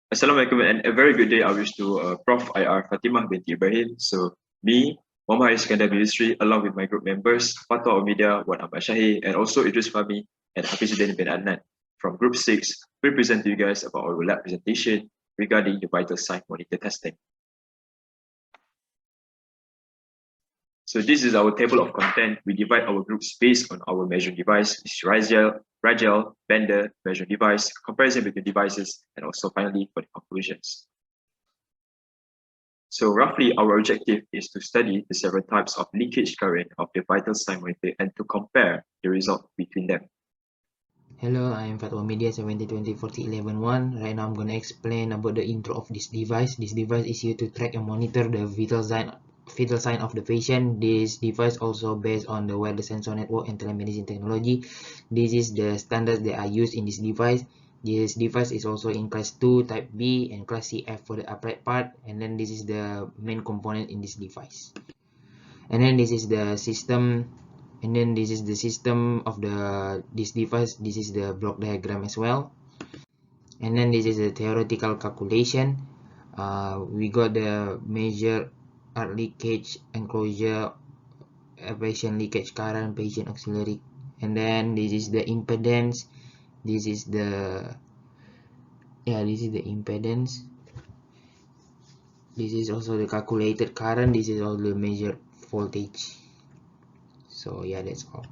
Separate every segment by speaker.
Speaker 1: Assalamualaikum and a very good day I wish to Prof. IR Fatimah binti Ibrahim. So me, Muhammad Iskandar bin Yusri, along with my group members, Fatwa Media, Wan Ahmad Shahi, and also Idris Fahmi and Hafizuddin bin Adnan from Group 6, we present to you guys about our lab presentation regarding the vital sign monitor testing. So this is our table of content. We divide our groups based on our measuring device, which is Rigel, Bender, measuring device, comparison between devices, and also finally for the conclusions. So roughly our objective is to study the several types of leakage current of the vital sign monitor and to compare the result between them.
Speaker 2: Hello, I'm Fatwa Media 70204011. Right now I'm going to explain about the intro of this device. This device is used to track and monitor the vital sign of the patient. This device also based on the wireless sensor network and telemedicine technology. This is the standards that are used in this device. This device is also in class 2 type B and class CF for the upright part, and then this is the main component in this device. And then this is the system, and then this is the system of this device. This is the block diagram as well, and then this is the theoretical calculation. We got the measure arc leakage, enclosure, patient leakage current, patient auxiliary, and then this is the impedance. This is the impedance. This is also the calculated current. This is all the measured voltage. So yeah, that's all.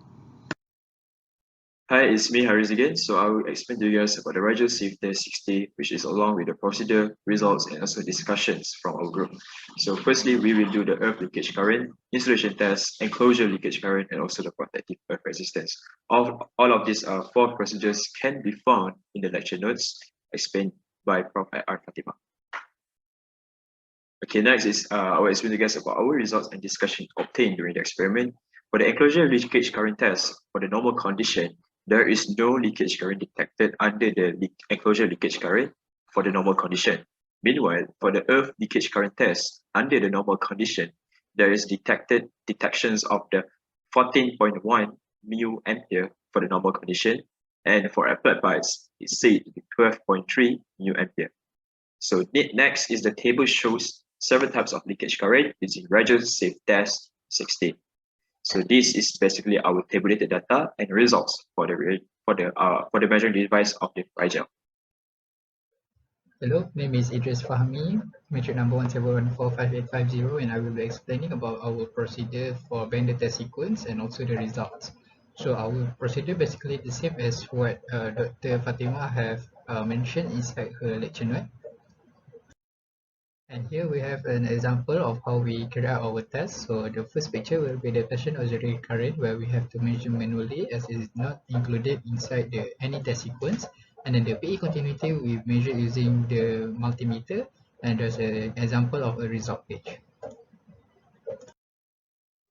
Speaker 1: Hi, it's me, Haris again. So I will explain to you guys about the Rigel Safe Test 60, which is along with the procedure, results, and also discussions from our group. So firstly, we will do the earth leakage current, insulation test, enclosure leakage current, and also the protective earth resistance. All of these 4 procedures can be found in the lecture notes explained by Prof. IR Fatimah. Okay, next is I will explain to you guys about our results and discussion obtained during the experiment. For the enclosure leakage current test, for the normal condition, there is no leakage current detected under the enclosure leakage current for the normal condition. Meanwhile, for the earth leakage current test, under the normal condition, there is detections of the 14.1 mu ampere for the normal condition, and for applied bites, it's said to be 12.3 mu ampere. So next is the table shows several types of leakage current using Rigel Safe Test 16. So this is basically our tabulated data and results for the measuring device of the Rigel.
Speaker 3: Hello, name is Idris Fahmi, metric number 17145850, and I will be explaining about our procedure for Bender test sequence and also the results. So our procedure basically the same as what Dr. Fatimah have mentioned inside her lecture note. And here we have an example of how we carry out our test. So the first picture will be the patient auxiliary current, where we have to measure manually as it is not included inside any test sequence. And then the PE continuity we measure using the multimeter, and there's an example of a result page.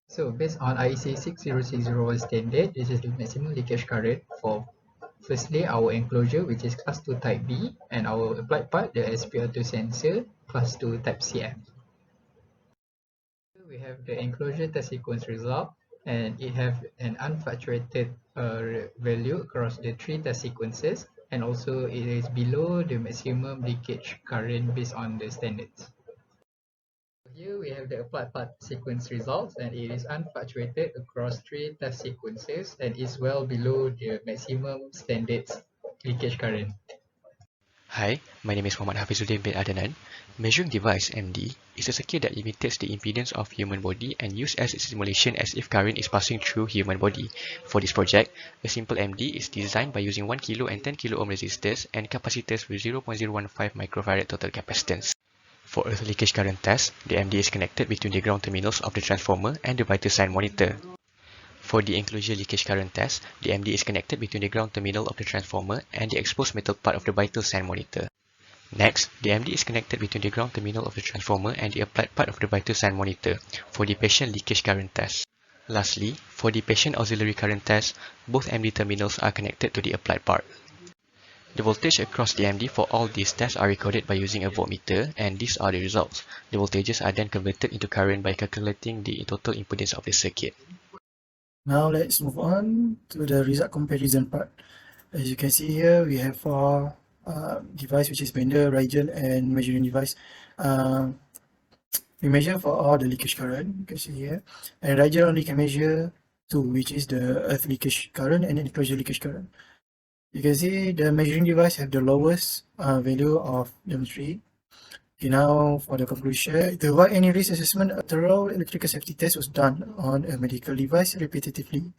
Speaker 3: So based on IEC 60601 standard, this is the maximum leakage current for firstly our enclosure, which is class 2 type B, and our applied part, the SPR2 sensor, class 2 type CF. We have the enclosure test sequence result, and it have an unfluctuated value across the 3 test sequences, and also it is below the maximum leakage current based on the standards. Here we have the applied part sequence results, and it is unfluctuated across 3 test sequences and is well below the maximum standards leakage current.
Speaker 4: Hi, my name is Muhammad Hafizuddin bin Adnan. Measuring device MD is a circuit that imitates the impedance of human body and used as a simulation as if current is passing through human body. For this project, a simple MD is designed by using 1 kilo and 10 kilo ohm resistors and capacitors with 0.015 microfarad total capacitance. For earth leakage current test, the MD is connected between the ground terminals of the transformer and the vital sign monitor. For the enclosure leakage current test, the MD is connected between the ground terminal of the transformer and the exposed metal part of the vital sign monitor. Next, the MD is connected between the ground terminal of the transformer and the applied part of the vital sign monitor for the patient leakage current test. Lastly, for the patient auxiliary current test, both MD terminals are connected to the applied part. The voltage across the MD for all these tests are recorded by using a voltmeter, and these are the results. The voltages are then converted into current by calculating the total impedance of the circuit.
Speaker 5: Now let's move on to the result comparison part. As you can see here, we have 4 device, which is bender, Rigel, and measuring device. We measure for all the leakage current, you can see here, and Rigel only can measure 2, which is the earth leakage current and enclosure leakage current. You can see the measuring device have the lowest value of them 3. Okay, now for the conclusion, the wide any risk assessment, a thorough electrical safety test was done on a medical device repetitively.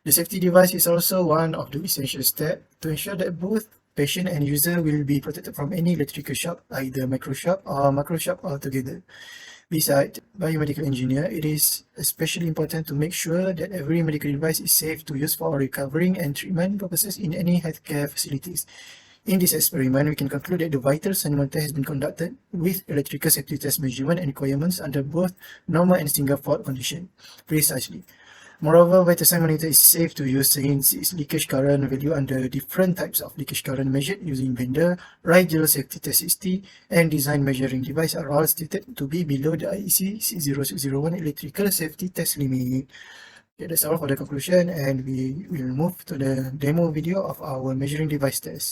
Speaker 5: The safety device is also one of the essential steps to ensure that both patient and user will be protected from any electrical shock, either micro shock or macro shock altogether. Besides, biomedical engineer, it is especially important to make sure that every medical device is safe to use for recovering and treatment purposes in any healthcare facilities. In this experiment, we can conclude that the vital sign test has been conducted with electrical safety test measurement and requirements under both normal and single fault condition. Precisely. Moreover, vital sign monitor is safe to use since its leakage current value under different types of leakage current measured using bender, Rigel safety test 60, and design measuring device are all stated to be below the IEC 60601 electrical safety test limit. Okay, that's all for the conclusion, and we will move to the demo video of our measuring device test.